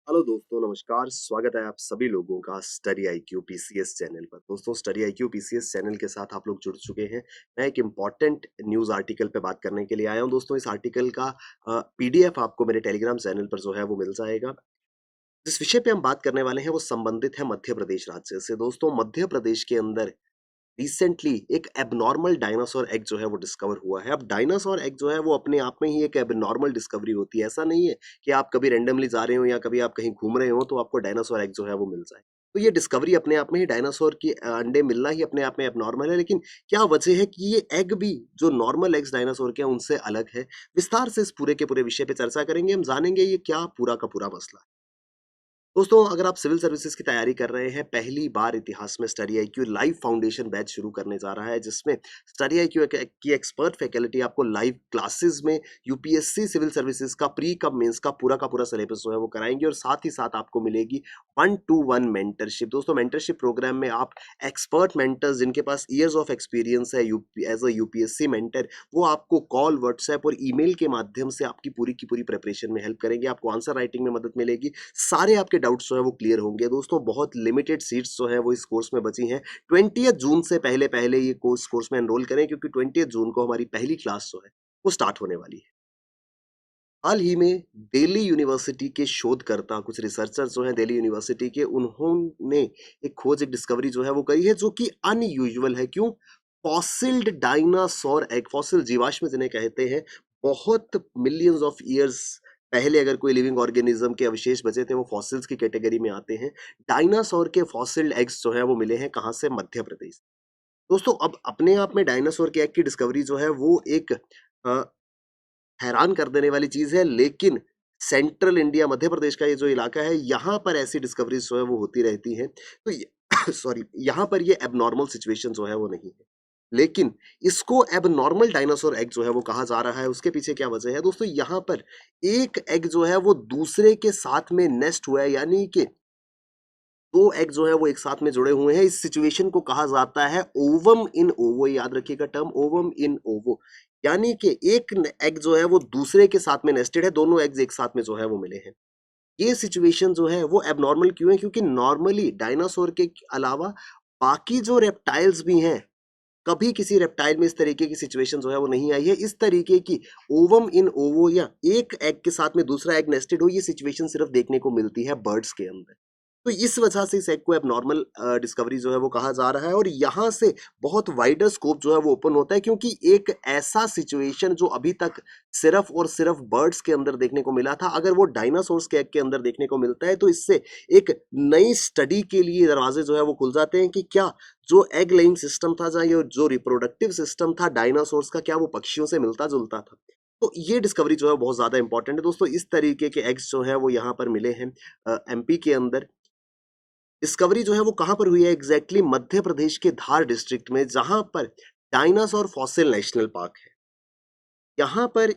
Hello दोस्तों, नमस्कार। स्वागत है आप सभी लोगों का स्टडी आईक्यू पीसीएस चैनल पर। दोस्तों, स्टडी आईक्यू पीसीएस चैनल के साथ आप लोग जुड़ चुके हैं। मैं एक इम्पॉर्टेंट न्यूज़ आर्टिकल पे बात करने के लिए आया हूँ। दोस्तों, इस आर्टिकल का पीडीएफ आपको मेरे टेलीग्राम चैनल पर जो है वो मिल जाएगा। जिस विषय पे हम बात करने वाले हैं वो संबंधित है मध्य प्रदेश राज्य से। दोस्तों, मध्य प्रदेश के अंदर रिसेंटली एक एबनॉर्मल डायनासोर एग जो है वो डिस्कवर हुआ है। अब डायनासोर एग जो है वो अपने आप में ही एक एबनॉर्मल डिस्कवरी होती है। ऐसा नहीं है कि आप कभी रैंडमली जा रहे हो या कभी आप कहीं घूम रहे हो तो आपको डायनासोर एग जो है वो मिल जाए। तो ये डिस्कवरी अपने आप में ही डायनासोर की अंडे मिलना ही अपने आप में एबनॉर्मल है। लेकिन क्या वजह है कि ये एग भी जो नॉर्मल एग्स डायनासोर के हैं उनसे अलग है? विस्तार से इस पूरे के पूरे विषय पे चर्चा करेंगे। हम जानेंगे ये क्या पूरा का पूरा मसला है। दोस्तों, अगर आप सिविल सर्विसेज की तैयारी कर रहे हैं, पहली बार इतिहास में study IQ live foundation batch शुरू करने जा रहा है, जिसमें स्टडी आईक्यू की एक्सपर्ट फैकल्टी आपको लाइव क्लासेस में यूपीएससी सिविल सर्विसेज का प्री कम मेंस का पूरा सिलेबस जो है वो कराएंगे और साथ ही साथ आपको मिलेगी 1-to-1 मेंटरशिप। दोस्तों, मेंटरशिप प्रोग्राम में आप एक्सपर्ट मेंटर्स जिनके पास ईयर्स ऑफ एक्सपीरियंस है एज अ यूपीएससी मेंटर, वो आपको कॉल, व्हाट्सएप और ईमेल के माध्यम से आपकी पूरी की पूरी प्रिपरेशन में हेल्प करेंगे। आपको आंसर राइटिंग में मदद मिलेगी। सारे आपके डाउट्स जो है वो क्लियर होंगे। दोस्तों, बहुत लिमिटेड सीट्स जो है वो इस कोर्स में बची हैं। 20 जून से पहले पहले ये कोर्स में एनरोल करें, क्योंकि 20 जून को हमारी पहली क्लास जो है वो स्टार्ट होने वाली है। हाल ही में दिल्ली यूनिवर्सिटी के शोधकर्ता, कुछ रिसर्चर्स जो हैं दिल्ली यूनिवर्सिटी के, उन्होंने एक खोज, एक डिस्कवरी जो है वो करी है, जो कि अनयूजुअल है। क्यों? फॉसिल्ड डायनासोर एग, फॉसिल जीवाश्म जिन्हें कहते हैं, बहुत मिलियंस ऑफ ईयर्स पहले अगर कोई लिविंग ऑर्गेनिज्म के अवशेष बचे थे, वो फॉसिल्स की कैटेगरी में आते हैं। डायनासोर के फॉसिल्ड एग्स जो है वो मिले हैं कहाँ से? मध्य प्रदेश। दोस्तों, अब अपने आप में डायनासोर के एग की डिस्कवरी जो है वो एक अ, हैरान कर देने वाली चीज़ है, लेकिन सेंट्रल इंडिया, मध्य प्रदेश का ये जो इलाका है, यहाँ पर ऐसी डिस्कवरीज़ जो है वो होती रहती हैं। तो ये सॉरी, यहाँ पर ये एबनॉर्मल सिचुएशन जो है वो नहीं है। लेकिन इसको एबनॉर्मल डायनासोर एग जो है वो कहा जा रहा है, उसके पीछे क्या वजह है? दोस्तों, यहाँ पर एक एग जो है वो दूसरे के साथ में नेस्ट हुआ है, यानी कि 2 एग जो है वो एक साथ में जुड़े हुए हैं। इस सिचुएशन को कहा जाता है ओवम इन ओवो। याद रखिएगा टर्म, ओवम इन ओवो। यानी कि एक एग जो है वो दूसरे के साथ में नेस्टेड है, दोनों एग्स एक साथ में जो है वो मिले हैं। ये सिचुएशन जो है वो एबनॉर्मल क्यों है? क्योंकि नॉर्मली डायनासोर के अलावा बाकी जो रेप्टाइल्स भी हैं, कभी किसी रेप्टाइल में इस तरीके की सिचुएशन जो है वो नहीं आई है। इस तरीके की ओवम इन ओवो या एक एग के साथ में दूसरा एग नेस्टेड हो, ये सिचुएशन सिर्फ देखने को मिलती है बर्ड्स के अंदर। तो इस वजह से इस एग को एबनॉर्मल डिस्कवरी जो है वो कहा जा रहा है, और यहाँ से बहुत वाइडर स्कोप जो है वो ओपन होता है, क्योंकि एक ऐसा सिचुएशन जो अभी तक सिर्फ और सिर्फ बर्ड्स के अंदर देखने को मिला था, अगर वो डायनासोर्स के एग के अंदर देखने को मिलता है, तो इससे एक नई स्टडी के लिए दरवाजे जो है वो खुल जाते हैं कि क्या जो एग लेइंग सिस्टम था, या ये जो रिप्रोडक्टिव सिस्टम था डायनासोर्स का, क्या वो पक्षियों से मिलता जुलता था? तो ये डिस्कवरी जो है बहुत ज्यादा इंपॉर्टेंट है। दोस्तों, इस तरीके के एग्स जो है वो यहाँ पर मिले हैं एमपी के अंदर। डिस्कवरी जो है वो कहाँ पर हुई है एग्जैक्टली? मध्य प्रदेश के धार डिस्ट्रिक्ट में, जहां पर डायनासोर फॉसिल नेशनल पार्क है। यहाँ पर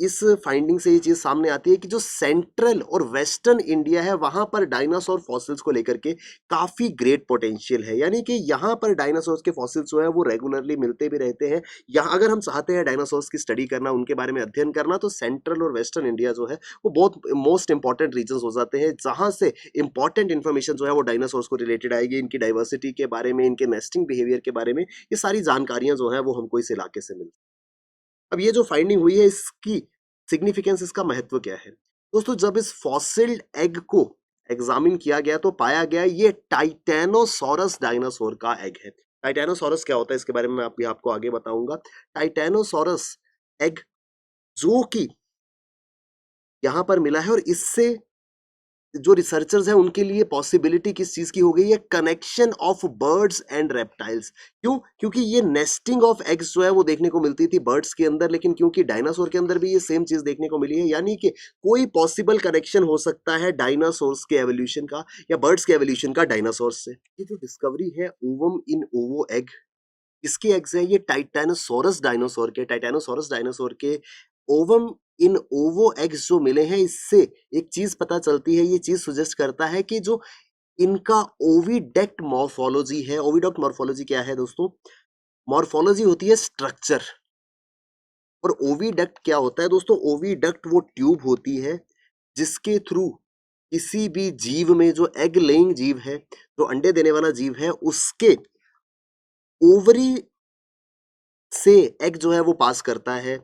इस फाइंडिंग से ये चीज सामने आती है कि जो सेंट्रल और वेस्टर्न इंडिया है, वहां पर डायनासोर फॉसिल्स को लेकर के काफी ग्रेट पोटेंशियल है। यानी कि यहाँ पर डायनासोर्स के फॉसिल्स जो है वो रेगुलरली मिलते भी रहते हैं। यहाँ अगर हम चाहते हैं डायनासोर्स की स्टडी करना, उनके बारे में अध्ययन करना, तो सेंट्रल और वेस्टर्न इंडिया जो है वो बहुत मोस्ट इंपॉर्टेंट रीजन हो जाते हैं, जहां से इंपॉर्टेंट इन्फॉर्मेशन जो है वो डायनासोर्स को रिलेटेड आएगी, इनकी डाइवर्सिटी के बारे में, इनके नेस्टिंग बिहेवियर के बारे में। ये सारी जानकारियां जो है वो हमको इस इलाके से मिलती। अब ये जो फाइंडिंग हुई है, इसकी सिग्निफिकेंस, इसका महत्व क्या है? दोस्तों, जब इस फॉसिल्ड एग को एग्जामिन किया गया तो पाया गया ये टाइटेनोसॉरस डायनासोर का एग है। टाइटेनोसॉरस क्या होता है इसके बारे में मैं आपको आगे बताऊंगा। टाइटेनोसॉरस एग जो कि यहाँ पर मिला है, और इससे जो रिसर्चर्स हैं उनके लिए पॉसिबिलिटी किस चीज की हो गई है? Connection of birds and reptiles. क्यों? क्योंकि ये नेस्टिंग ऑफ एग्स जो है वो देखने को मिलती थी बर्ड्स के अंदर, लेकिन क्योंकि डायनासोर के अंदर भी ये सेम चीज देखने को मिली है, यानी कि कोई पॉसिबल कनेक्शन हो सकता है डायनासोर्स के एवोल्यूशन का या बर्ड्स के एवोल्यूशन का डायनासोर्स से। ये जो डिस्कवरी है ओवम इन ओवो एग, इसके एग्स है ये टाइटेनोसोरस डायनासोर के, टाइटेनोसोरस डायनासोर के ओवम इन ओवो एग्स जो मिले हैं, इससे एक चीज पता चलती है, ये चीज सुजेस्ट करता है कि जो इनका ओविडक्ट मॉर्फोलॉजी है। ओविडक्ट मॉर्फोलॉजी क्या है दोस्तों? मॉर्फोलॉजी होती है स्ट्रक्चर, और ओविडक्ट क्या होता है दोस्तों? ओविडक्ट वो ट्यूब होती है जिसके थ्रू किसी भी जीव में जो एग लेइंग जीव है, जो अंडे देने वाला जीव है, उसके ओवरी से एग जो है वो पास करता है।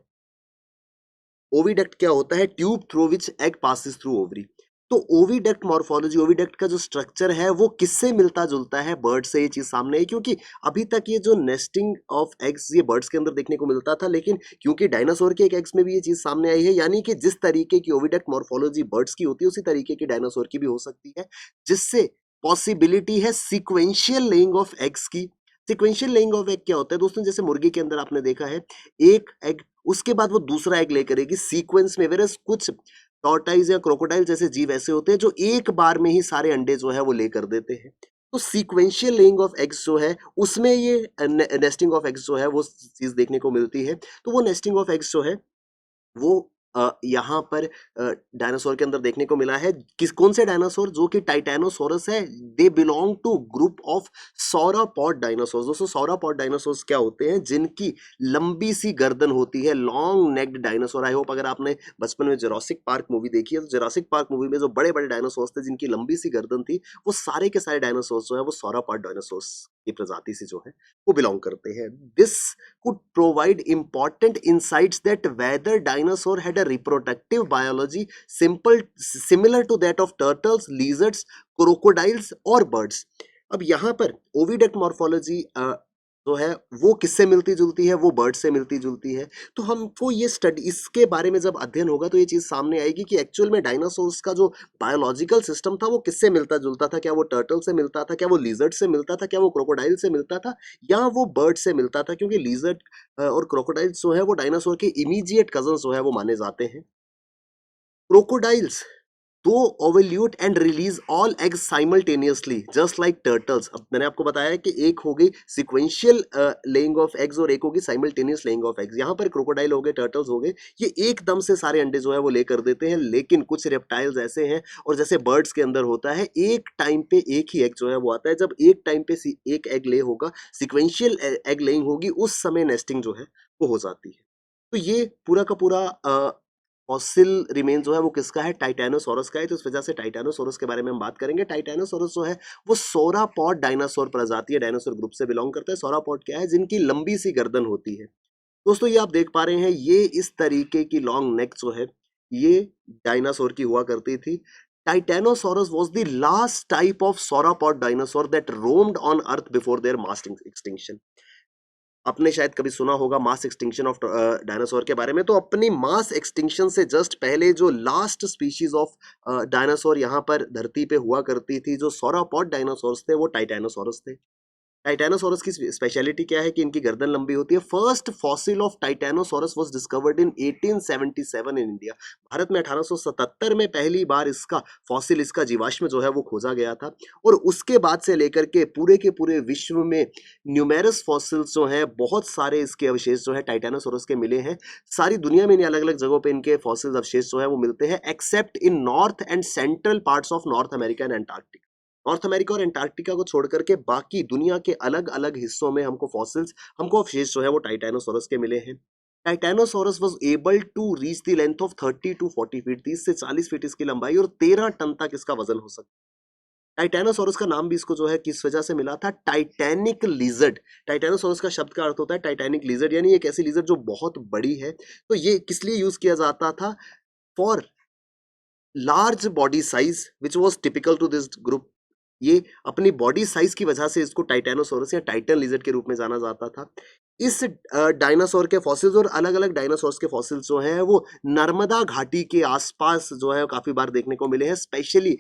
ओविडक्ट क्या होता है? Tube through which egg passes through ovary. तो ओविडक्ट मॉर्फोलॉजी, ओविडक्ट का जो स्ट्रक्चर है वो किससे मिलता जुलता है? बर्ड से ये चीज सामने आई, क्योंकि अभी तक ये जो नेस्टिंग ऑफ एग्स ये बर्ड्स के अंदर देखने को मिलता था, लेकिन क्योंकि डायनासोर के एक एग्स में भी ये चीज सामने आई है, यानी कि जिस तरीके की ओविडक्ट मॉर्फोलॉजी बर्ड्स की होती है उसी तरीके की डायनासोर की भी हो सकती है, जिससे पॉसिबिलिटी है सिक्वेंशियल लेइंग ऑफ एग्स की। सिक्वेंशियल लेइंग ऑफ एग क्या होता है दोस्तों? जैसे मुर्गी के अंदर आपने देखा है, एक एग, उसके बाद वो दूसरा एग ले करेगी सीक्वेंस में, वेरस कुछ टॉर्टाइज या क्रोकोडाइल जैसे जीव ऐसे होते हैं जो एक बार में ही सारे अंडे जो है वो ले कर देते हैं। तो सीक्वेंशियल लेइंग ऑफ एग्स जो है उसमें ये नेस्टिंग ऑफ एग्स जो है वो चीज देखने को मिलती है। तो वो नेस्टिंग ऑफ एग्स जो है वो यहाँ पर डायनासोर के अंदर देखने को मिला है। किस कौन से डायनासोर? जो कि टाइटैनोसोरस है। They belong to group of sauropod dinosaurs. दोस्तों सौरापॉड डायनासोर्स क्या होते हैं? जिनकी लंबी सी गर्दन होती है, long necked dinosaur. I hope अगर आपने बचपन में जुरासिक पार्क मूवी देखी है तो जुरासिक पार्क मूवी में जो बड़े बड़े डायनासोर्स थे जिनकी लंबी सी गर्दन थी, वो सारे के सारे डायनासोर्स जो है वो सौरापॉड डायनासोर्स की प्रजाति से जो है वो बिलोंग करते हैं। This could provide important insights that whether dinosaur had a reproductive biology similar to that of turtles, lizards, crocodiles or birds। अब यहाँ पर ओविडक्ट मॉर्फोलॉजी जो है वो किससे मिलती जुलती है? वो बर्ड से मिलती जुलती है। तो हमको ये स्टडी, इसके बारे में जब अध्ययन होगा तो ये चीज सामने आएगी कि एक्चुअल में डायनासोर्स का जो बायोलॉजिकल सिस्टम था वो किससे मिलता जुलता था? क्या वो टर्टल से मिलता था? क्या वो लिजर्ड से मिलता था? क्या वो क्रोकोडाइल से मिलता था? या वो बर्ड से मिलता था? क्योंकि लिजर्ड और क्रोकोडाइल्स जो है वो डायनासोर के इमीडिएट कजन जो है वो माने जाते हैं। Crocodiles do ovulate and release all eggs simultaneously just like turtles. अब मैंने आपको बताया कि एक हो गई सिक्वेंशियल लेइंग ऑफ एग्स और एक होगी साइमल्टेनियस लेइंग ऑफ एग्स। यहाँ पर क्रोकोडाइल हो गए, टर्टल्स हो गए, ये एकदम से सारे अंडे जो है वो ले कर देते हैं। लेकिन कुछ रेप्टाइल्स ऐसे हैं, और जैसे बर्ड्स के अंदर होता है, एक टाइम पे एक ही एग जो है वो आता है। जब एक टाइम पे एक एग ले होगा, सिक्वेंशियल एग लेइंग होगी, उस समय नेस्टिंग जो है वो हो जाती है। तो ये पूरा का पूरा फॉसिल रिमेन जो है वो किसका है? टाइटैनोसोरस का है। तो इस वजह से टाइटैनोसोरस के बारे में हम बात करेंगे। टाइटैनोसोरस जो है वो सौरापॉड डायनासोर प्रजाति है, डायनासोर ग्रुप से बिलोंग करता है। सौरापॉड क्या है? जिनकी लंबी सी गर्दन होती है। दोस्तों ये आप देख पा रहे हैं, ये इस तरीके की लॉन्ग नेक जो है ये डायनासोर की हुआ करती थी। Titanosaurus was the last type of sauropod dinosaur that roamed on earth before their mass extinction. आपने शायद कभी सुना होगा मास एक्सटिंक्शन ऑफ डायनासोर के बारे में। तो अपनी मास एक्सटिंक्शन से जस्ट पहले जो लास्ट स्पीशीज ऑफ डायनासोर यहाँ पर धरती पे हुआ करती थी, जो सौरापॉड डायनासोर्स थे, वो टाइटैनोसोरस थे। टाइटैनोसोरस की स्पेशलिटी क्या है? कि इनकी गर्दन लंबी होती है। First fossil of Titanosaurus was discovered in 1877 in India. Bharat में 1877 में पहली बार इसका फॉसिल, इसका जीवाश्म जो है वो खोजा गया था। और उसके बाद से लेकर के पूरे विश्व में न्यूमेरस फॉसिल्स जो हैं, बहुत सारे इसके अवशेष जो है टाइटैनोसोरस के मिले हैं। सारी दुनिया में अलग अलग जगहों पे इनके फॉसिल्स अवशेष जो है वो मिलते हैं, accept in north and central parts of north America and Antarctica. North America और एंटार्क्टिका को छोड़ करके बाकी दुनिया के अलग अलग हिस्सों में हमको फॉसिल्स, हमको अवशेष जो है वो टाइटैनोसोरस के मिले हैं। Titanosaurus was able to reach the length of 30 to 40 feet, 30 से 40 फीट इसकी लंबाई, और 13 टन तक इसका वजन हो सकता है। टाइटैनोसोरस का नाम भी इसको जो है किस वजह से मिला था? Titanic lizard. टाइटैनोसोरस का शब्द का अर्थ होता है टाइटैनिक लिजर्ड, यानी एक ऐसी लिजर्ड जो बहुत बड़ी है। तो ये किस लिए यूज किया जाता था? For large body size which was typical to this group. ये अपनी बॉडी साइज की वजह से इसको टाइटैनोसोरस या टाइटन लिजर्ड के रूप में जाना जाता था। इस डायनासोर के फॉसिल्स और अलग अलग डायनासोर्स के फॉसिल्स जो हैं वो नर्मदा घाटी के आसपास जो है काफी बार देखने को मिले हैं। स्पेशली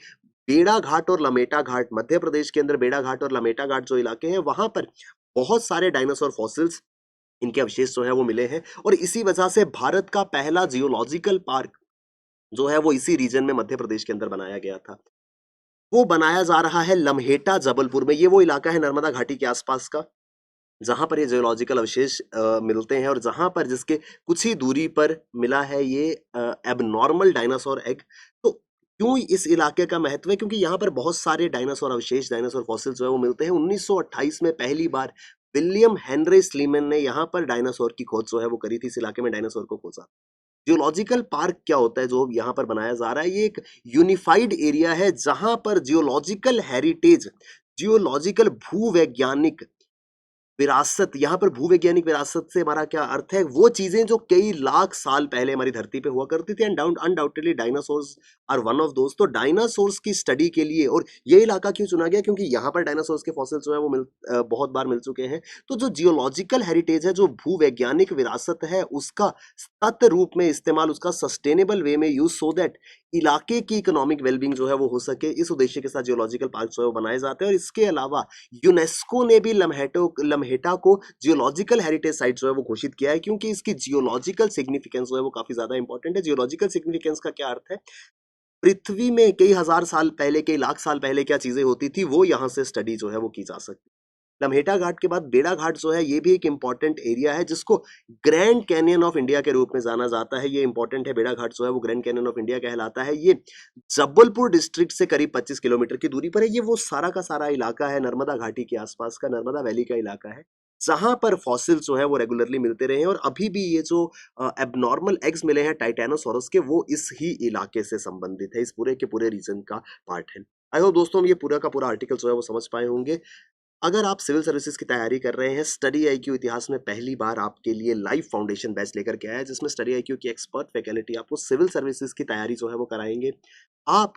बेड़ा घाट और लमेटा घाट, मध्य प्रदेश के अंदर बेड़ा घाट और लमेटा घाट जो इलाके हैं, वहां पर बहुत सारे डायनासोर फॉसिल्स, इनके अवशेष जो है वो मिले हैं। और इसी वजह से भारत का पहला जियोलॉजिकल पार्क जो है वो इसी रीजन में मध्य प्रदेश के अंदर बनाया गया था। वो बनाया जा रहा है लम्हेटा जबलपुर में। ये वो इलाका है नर्मदा घाटी के आसपास का जहां पर ये जियोलॉजिकल अवशेष मिलते हैं, और जहां पर जिसके कुछ ही दूरी पर मिला है ये एबनॉर्मल डायनासोर एग। तो क्यों इस इलाके का महत्व है? क्योंकि यहाँ पर बहुत सारे डायनासोर अवशेष, डायनासोर फॉसिल जो है वो मिलते हैं। 1928 में पहली बार विलियम हेनरी स्लीमन ने यहाँ पर डायनासोर की खोज जो है वो करी थी, इस इलाके में डायनासोर को खोजा। जियोलॉजिकल पार्क क्या होता है जो यहाँ पर बनाया जा रहा है, ये एक यूनिफाइड एरिया है जहां पर जियोलॉजिकल हेरिटेज, जियोलॉजिकल भूवैज्ञानिक विरासत, यहाँ पर भूवैज्ञानिक विरासत से हमारा क्या अर्थ है, वो चीजें जो कई लाख साल पहले हमारी धरती पे हुआ करती थी, and undoubtedly dinosaurs are one of दोस्त। तो डायनासोर्स की स्टडी के लिए और ये इलाका क्यों चुना गया, क्योंकि यहाँ पर डायनासोर्स के फॉसिल्स जो है वो बहुत बार मिल चुके हैं। तो जो जियोलॉजिकल हेरिटेज है, जो भूवैज्ञानिक विरासत है, उसका सतत रूप में इस्तेमाल, उसका सस्टेनेबल वे में यूज, सो दैट इलाके की इकोनॉमिक वेलबींग जो है वो हो सके, इस उद्देश्य के साथ जियोलॉजिकल पार्क जो है वो बनाए जाते हैं। और इसके अलावा यूनेस्को ने भी लम्हेटा को जियोलॉजिकल हेरिटेज साइट जो है वो घोषित किया है, क्योंकि इसकी जियोलॉजिकल सिग्निफिकेंस जो है वो काफी ज्यादा इंपॉर्टेंट है। जियोलॉजिकल सिग्निफिकेंस का क्या अर्थ है, पृथ्वी में कई हजार साल पहले, कई लाख साल पहले क्या चीजें होती थी, वो यहाँ से स्टडी जो है वो की जा सकती है। लम्हेटा घाट के बाद बेड़ा घाट जो है, ये भी एक इंपॉर्टेंट एरिया है जिसको ग्रैंड कैनियन ऑफ इंडिया के रूप में जाना जाता है। ये इंपॉर्टेंट है, बेड़ा घाट जो है वो ग्रैंड कैनियन ऑफ इंडिया कहलाता है। ये जबलपुर डिस्ट्रिक्ट से करीब 25 किलोमीटर की दूरी पर है। ये वो सारा का सारा इलाका है, नर्मदा घाटी के आसपास का, नर्मदा वैली का इलाका है, जहां पर फॉसिल्स जो है वो रेगुलरली मिलते रहे हैं। और अभी भी ये जो एबनॉर्मल एग्स मिले हैं टाइटेनोसॉरस के, वो इस ही इलाके से संबंधित है, इस पूरे के पूरे रीजन का पार्ट है। आई होप दोस्तों हम ये पूरा का पूरा आर्टिकल जो है वो समझ पाए होंगे। अगर आप सिविल सर्विसेज की तैयारी कर रहे हैं, स्टडी आईक्यू इतिहास में पहली बार आपके लिए लाइव फाउंडेशन बैच लेकर के आया है, जिसमें स्टडी आईक्यू की एक्सपर्ट फैकल्टी आपको सिविल सर्विसेज की तैयारी जो है वो कराएंगे। आप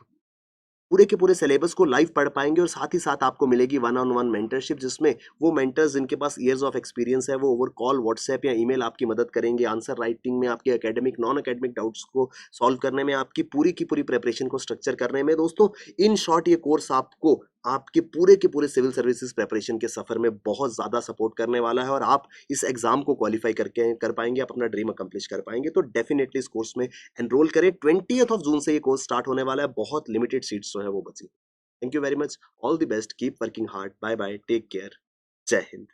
पूरे के पूरे सिलेबस को लाइव पढ़ पाएंगे और साथ ही साथ आपको मिलेगी वन ऑन वन मेंटरशिप, जिसमें वो मेंटर्स जिनके पास ईयर्स ऑफ एक्सपीरियंस है, वो ओवर कॉल, व्हाट्सएप या ईमेल आपकी मदद करेंगे, आंसर राइटिंग में, आपके एकेडमिक नॉन एकेडमिक डाउट्स को सॉल्व करने में, आपकी पूरी की पूरी प्रिपरेशन को स्ट्रक्चर करने में। दोस्तों, इन शॉर्ट ये कोर्स आपको आपके पूरे के पूरे सिविल सर्विसेज प्रिपरेशन के सफर में बहुत ज्यादा सपोर्ट करने वाला है, और आप इस एग्जाम को क्वालिफाई करके कर पाएंगे, आप अपना ड्रीम अकम्प्लिश कर पाएंगे। तो डेफिनेटली इस कोर्स में एनरोल करें। 20th ऑफ जून से ये कोर्स स्टार्ट होने वाला है, बहुत लिमिटेड सीट्स जो है वो बची। Thank you very much, all the best, keep working hard, bye bye, take care, जय हिंद।